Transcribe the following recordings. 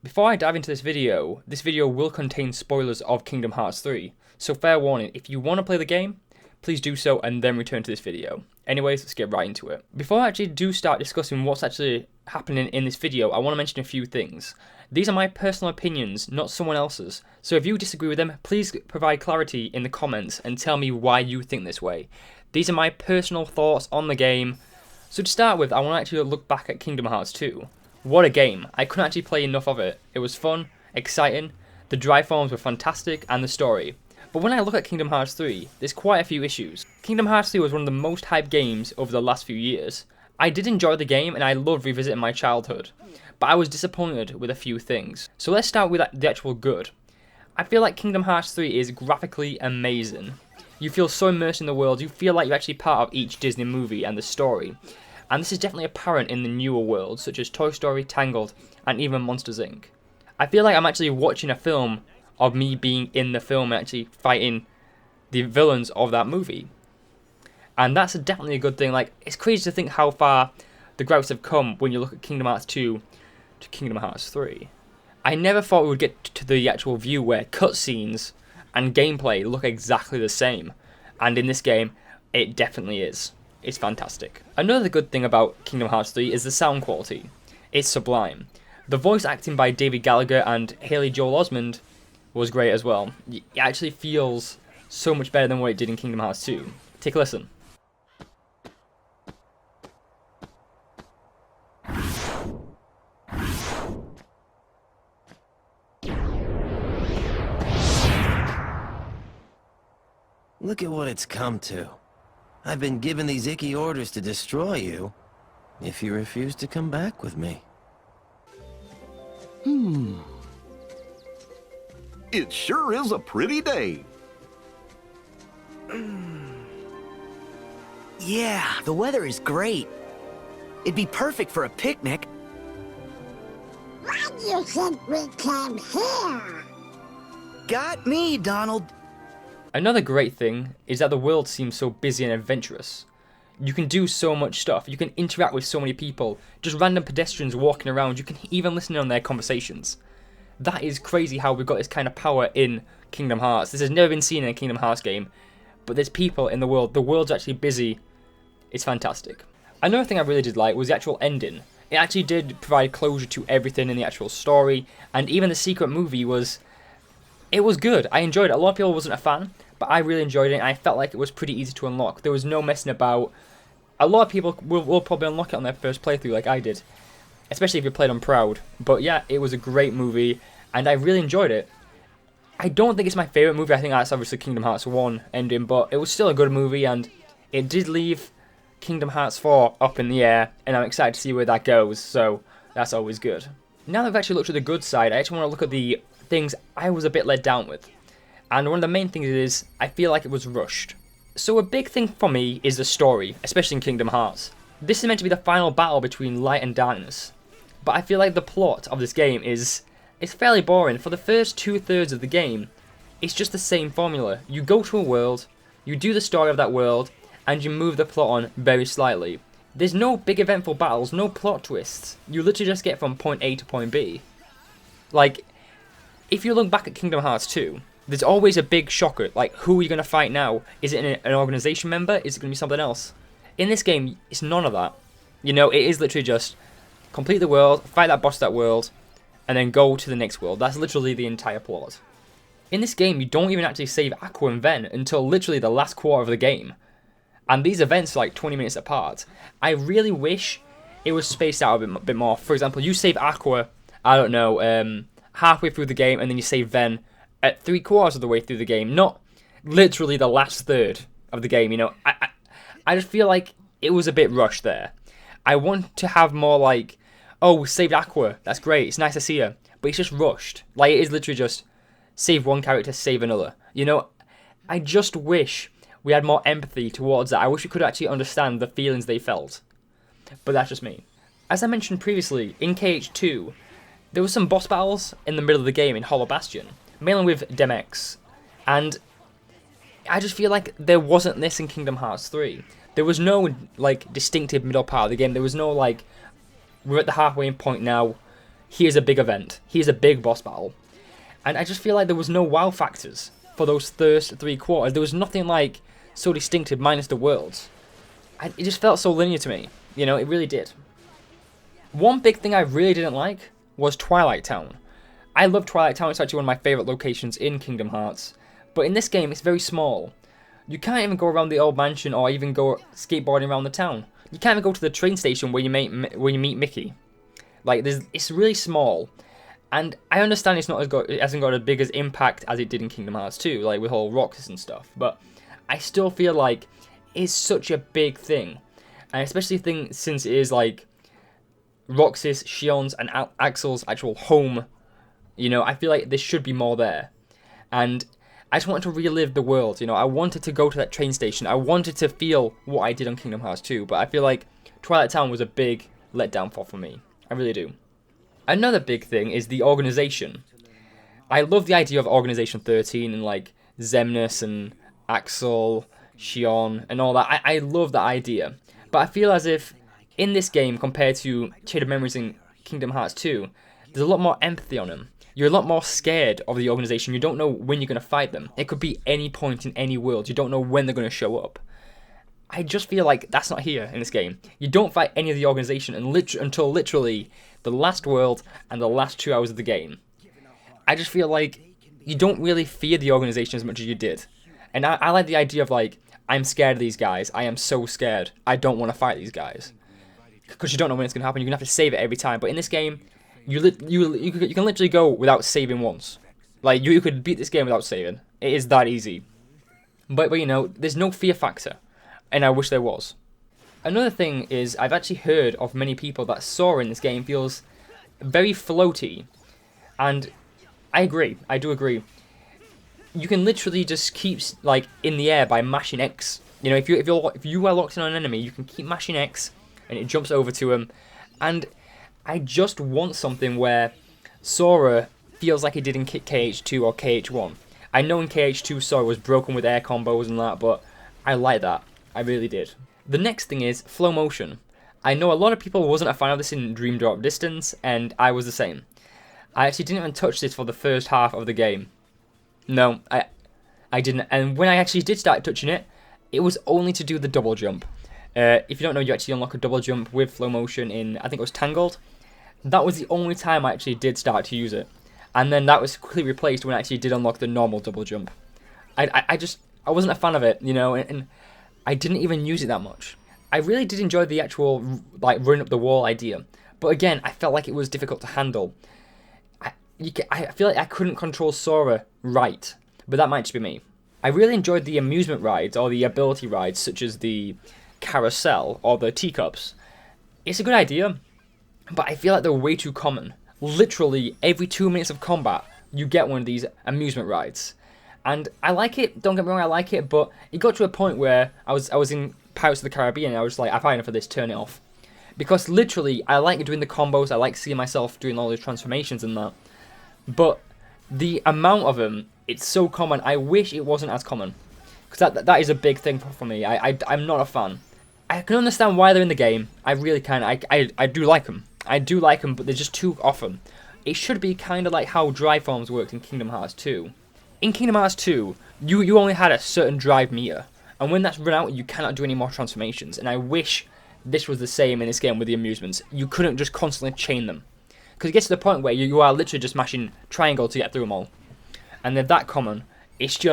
Before I dive into this video will contain spoilers of Kingdom Hearts 3, so fair warning, if you want to play the game, please do so and then return to this video. Anyways, let's get right into it. Before I actually do start discussing what's actually happening in this video, I want to mention a few things. These are my personal opinions, not someone else's, so if you disagree with them, please provide clarity in the comments and tell me why you think this way. These are my personal thoughts on the game. So to start with, I want to actually look back at Kingdom Hearts 2. What a game. I couldn't actually play enough of it. It was fun, exciting, the dry forms were fantastic, and the story. But when I look at Kingdom Hearts 3, there's quite a few issues. Kingdom Hearts 3 was one of the most hyped games over the last few years. I did enjoy the game and I loved revisiting my childhood, but I was disappointed with a few things. So let's start with the actual good. I feel like Kingdom Hearts 3 is graphically amazing. You feel so immersed in the world, you feel like you're actually part of each Disney movie and the story. And this is definitely apparent in the newer worlds, such as Toy Story, Tangled, and even Monsters Inc. I feel like I'm actually watching a film of me being in the film and actually fighting the villains of that movie. And that's definitely a good thing. Like, it's crazy to think how far the graphics have come when you look at Kingdom Hearts 2 to Kingdom Hearts 3. I never thought we would get to the actual view where cutscenes and gameplay look exactly the same. And in this game, it definitely is. It's fantastic. Another good thing about Kingdom Hearts 3 is the sound quality. It's sublime. The voice acting by David Gallagher and Haley Joel Osment was great as well. It actually feels so much better than what it did in Kingdom Hearts 2. Take a listen. Look at what it's come to. I've been given these icky orders to destroy you if you refuse to come back with me. It sure is a pretty day. Yeah, the weather is great. It'd be perfect for a picnic. Why do you think we came here? Got me, Donald. Another great thing is that the world seems so busy and adventurous. You can do so much stuff, you can interact with so many people, just random pedestrians walking around, you can even listen in on their conversations. That is crazy how we've got this kind of power in Kingdom Hearts. This has never been seen in a Kingdom Hearts game, but there's people in the world's actually busy. It's fantastic. Another thing I really did like was the actual ending. It actually did provide closure to everything in the actual story, and even the secret movie was good. I enjoyed it. A lot of people wasn't a fan, but I really enjoyed it, and I felt like it was pretty easy to unlock. There was no messing about. A lot of people will probably unlock it on their first playthrough like I did, especially if you played on Proud. But yeah, it was a great movie, and I really enjoyed it. I don't think it's my favourite movie. I think that's obviously Kingdom Hearts 1 ending, but it was still a good movie, and it did leave Kingdom Hearts 4 up in the air, and I'm excited to see where that goes, so that's always good. Now that I've actually looked at the good side, I actually want to look at the things I was a bit let down with. And one of the main things is, I feel like it was rushed. So a big thing for me is the story, especially in Kingdom Hearts. This is meant to be the final battle between light and darkness, but I feel like the plot of this game is fairly boring. For the first 2/3 of the game, it's just the same formula. You go to a world, you do the story of that world, and you move the plot on very slightly. There's no big eventful battles, no plot twists. You literally just get from point A to point B. Like, if you look back at Kingdom Hearts 2, there's always a big shocker, like, who are you going to fight now? Is it an organization member? Is it going to be something else? In this game, it's none of that. You know, it is literally just complete the world, fight that boss of that world, and then go to the next world. That's literally the entire plot. In this game, you don't even actually save Aqua and Ven until literally the last quarter of the game. And these events are like 20 minutes apart. I really wish it was spaced out a bit more. For example, you save Aqua, I don't know, halfway through the game, and then you save Ven at 3/4 of the way through the game, not literally the last third of the game. You know, I just feel like it was a bit rushed there. I want to have more like, oh, we saved Aqua, that's great, it's nice to see her, but it's just rushed. Like, it is literally just save one character, save another. You know, I just wish we had more empathy towards that. I wish we could actually understand the feelings they felt, but that's just me. As I mentioned previously, in KH2, there were some boss battles in the middle of the game in Hollow Bastion, mainly with Demex, and I just feel like there wasn't this in Kingdom Hearts 3. There was no, like, distinctive middle part of the game. There was no, like, we're at the halfway point now, here's a big event, here's a big boss battle. And I just feel like there was no wow factors for those first 3 quarters. There was nothing like so distinctive minus the worlds. It just felt so linear to me. You know, it really did. One big thing I really didn't like was Twilight Town. I love Twilight Town, it's actually one of my favourite locations in Kingdom Hearts. But in this game, it's very small. You can't even go around the old mansion or even go skateboarding around the town. You can't even go to the train station where you meet Mickey. Like, it's really small. And I understand it hasn't got as big as impact as it did in Kingdom Hearts 2, like with all Roxas and stuff. But I still feel like it's such a big thing. And especially since it is like Roxas, Shion's, and Axel's actual home. You know, I feel like there should be more there. And I just wanted to relive the world, you know. I wanted to go to that train station. I wanted to feel what I did on Kingdom Hearts 2. But I feel like Twilight Town was a big letdown for me. I really do. Another big thing is the organization. I love the idea of Organization 13 and like Xemnas and Axel, Shion, and all that. I love that idea. But I feel as if in this game, compared to Shade of Memories in Kingdom Hearts 2, there's a lot more empathy on them. You're a lot more scared of the organization. You don't know when you're going to fight them. It could be any point in any world. You don't know when they're going to show up. I just feel like that's not here in this game. You don't fight any of the organization until literally the last world and the last 2 hours of the game. I just feel like you don't really fear the organization as much as you did. And I like the idea of like, I'm scared of these guys. I am so scared. I don't want to fight these guys. Because you don't know when it's going to happen. You're going to have to save it every time. But in this game, you can literally go without saving once. Like, you could beat this game without saving. It is that easy. But you know, there's no fear factor. And I wish there was. Another thing is, I've actually heard of many people that Sora in this game feels very floaty. And I agree. I do agree. You can literally just keep like in the air by mashing X. You know, if you are locked in on an enemy, you can keep mashing X, and it jumps over to him. And I just want something where Sora feels like he did in KH2 or KH1. I know in KH2 Sora was broken with air combos and that, but I like that. I really did. The next thing is flow motion. I know a lot of people wasn't a fan of this in Dream Drop Distance, and I was the same. I actually didn't even touch this for the first half of the game. No, I didn't. And when I actually did start touching it, it was only to do the double jump. If you don't know, you actually unlock a double jump with flow motion in, I think it was Tangled. That was the only time I actually did start to use it. And then that was quickly replaced when I actually did unlock the normal double jump. I wasn't a fan of it, you know, and I didn't even use it that much. I really did enjoy the actual, like, run up the wall idea. But again, I felt like it was difficult to handle. I feel like I couldn't control Sora right, but that might just be me. I really enjoyed the amusement rides, or the ability rides, such as the carousel, or the teacups. It's a good idea, but I feel like they're way too common. Literally, every 2 minutes of combat, you get one of these amusement rides. And I like it, don't get me wrong, I like it, but it got to a point where I was in Pirates of the Caribbean, and I was like, I've had enough of this, turn it off. Because literally, I like doing the combos, I like seeing myself doing all those transformations and that. But the amount of them, it's so common, I wish it wasn't as common. Because that is a big thing for me, I'm not a fan. I can understand why they're in the game, I really can, I do like them. I do like them, but they're just too often. It should be kind of like how drive forms worked in Kingdom Hearts 2. In Kingdom Hearts 2, you only had a certain drive meter, and when that's run out, you cannot do any more transformations, and I wish this was the same in this game with the amusements. You couldn't just constantly chain them. Because it gets to the point where you are literally just mashing triangle to get through them all. And they're that common, it's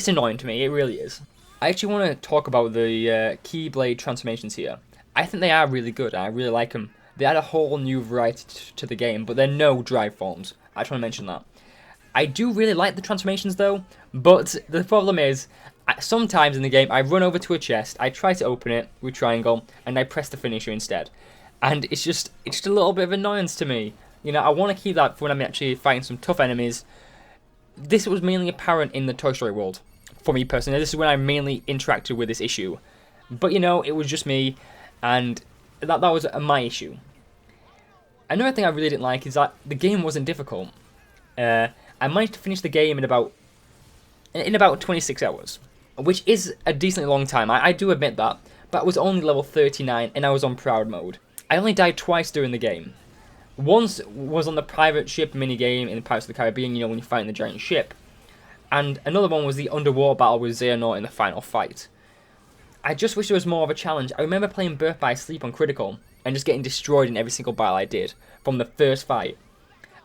annoying to me, it really is. I actually want to talk about the Keyblade Transformations here. I think they are really good, and I really like them. They add a whole new variety to the game, but they're no drive forms. I just want to mention that. I do really like the transformations though, but the problem is, sometimes in the game I run over to a chest, I try to open it with triangle, and I press the finisher instead. And it's just a little bit of annoyance to me. You know, I want to keep that for when I'm actually fighting some tough enemies. This was mainly apparent in the Toy Story world, for me personally. This is when I mainly interacted with this issue. But you know, it was just me, and that was my issue. Another thing I really didn't like is that the game wasn't difficult. I managed to finish the game in about 26 hours, which is a decently long time. I do admit that, but I was only level 39 and I was on proud mode. I only died twice during the game, One was on the pirate ship minigame in Pirates of the Caribbean, you know, when you're fighting the giant ship. And another one was the underwater battle with Xehanort in the final fight. I just wish there was more of a challenge. I remember playing Birth by Sleep on Critical and just getting destroyed in every single battle I did from the first fight.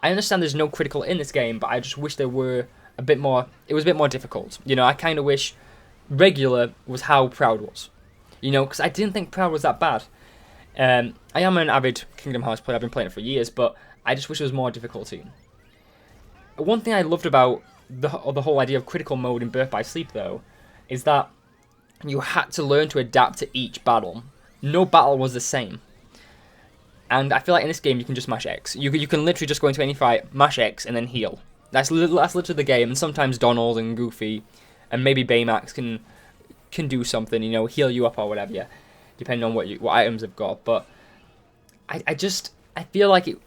I understand there's no critical in this game, but I just wish there were a bit more. It was a bit more difficult. You know, I kind of wish regular was how Proud was. You know, because I didn't think Proud was that bad. I am an avid Kingdom Hearts player. I've been playing it for years, but I just wish there was more difficulty. One thing I loved about the whole idea of critical mode in Birth by Sleep, though, is that you had to learn to adapt to each battle. No battle was the same. And I feel like in this game you can just mash X. You can literally just go into any fight, mash X, and then heal. That's literally the game. And sometimes Donald and Goofy, and maybe Baymax can do something, you know, heal you up or whatever, yeah, depending on what items they've got. But I feel like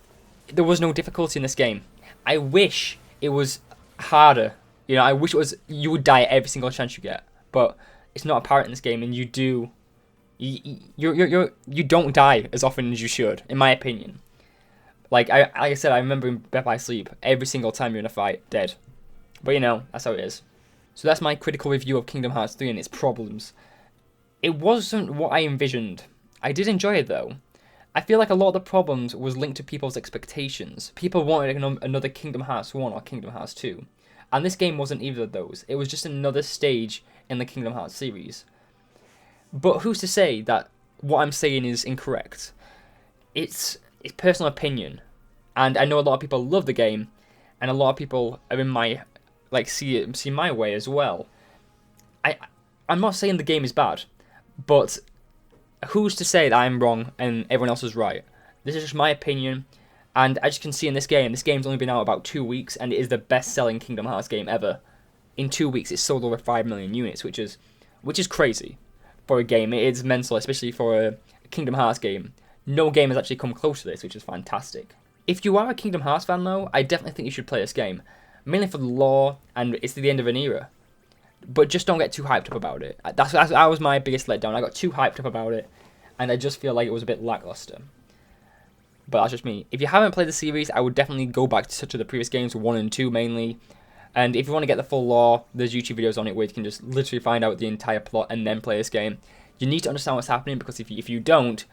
there was no difficulty in this game. I wish it was harder. You know, I wish it was you would die every single chance you get. But it's not apparent in this game, and you don't die as often as you should, in my opinion. Like I said, I remember in Birth by Sleep, every single time you're in a fight, dead. But you know, that's how it is. So that's my critical review of Kingdom Hearts 3 and its problems. It wasn't what I envisioned. I did enjoy it though. I feel like a lot of the problems was linked to people's expectations. People wanted another Kingdom Hearts 1 or Kingdom Hearts 2. And this game wasn't either of those. It was just another stage in the Kingdom Hearts series. But who's to say that what I'm saying is incorrect? It's personal opinion. And I know a lot of people love the game, and a lot of people are in my see my way as well. I'm not saying the game is bad, but who's to say that I'm wrong and everyone else is right? This is just my opinion, and as you can see in this game's only been out about 2 weeks, and it is the best-selling Kingdom Hearts game ever. In 2 weeks, it's sold over 5 million units, which is crazy for a game. It is mental, especially for a Kingdom Hearts game. No game has actually come close to this, which is fantastic. If you are a Kingdom Hearts fan, though, I definitely think you should play this game. Mainly for the lore, and it's the end of an era. But just don't get too hyped up about it. That was my biggest letdown. I got too hyped up about it, and I just feel like it was a bit lackluster. But that's just me. If you haven't played the series, I would definitely go back to the previous games, 1 and 2 mainly. And if you want to get the full lore, there's YouTube videos on it where you can just literally find out the entire plot and then play this game. You need to understand what's happening, because if you don't,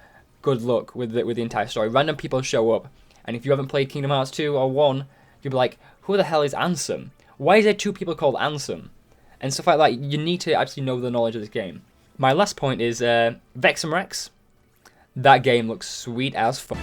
good luck with the entire story. Random people show up, and if you haven't played Kingdom Hearts 2 or 1, you'll be like, who the hell is Ansem? Why is there 2 people called Ansem? And stuff like that. You need to actually know the knowledge of this game. My last point is Vexum Rex. That game looks sweet as fuck.